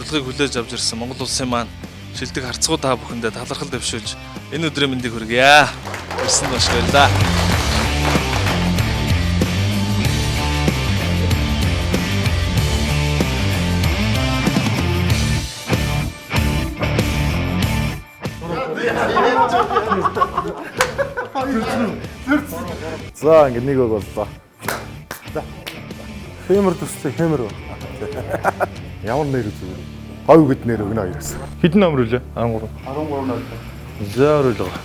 урилгыг хүлээж авч ирсэн Монгол улсын маань шилдэг харцгуу та бүхэндээ талархал дэвшүүлж энэ өдрийн мэндийг хүргье. Ирсэн маш баярлалаа. За ингэ нэг боллоо. Хэмэр төстэй хэмэр. Ямар нэр зүгээр. Хойг гэд нэр өгнө хоёроос. Хэдэн номер үлээ? 13. 13 номер. За оруулга.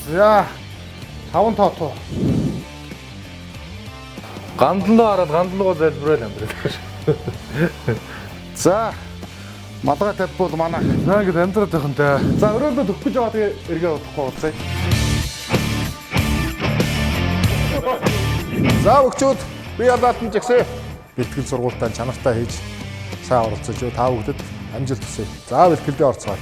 За 5 тоотоо. Гандлуу хараад гандлуугаа залбирал амьдрал. За малгай тавьбал манай. За ингэ амьдраад байх нь та. За өрөөндөө төгөх гэж байгаа тэгээ эргээ удахгүй уулзъя. За өгчүүд би ядаалтан жигсээ. Бэлтгэл сургуультаа чанартай хийж сайн оролцож та бүгдэд амжилт хүсье. За бэлтгэлдээ орцгоё.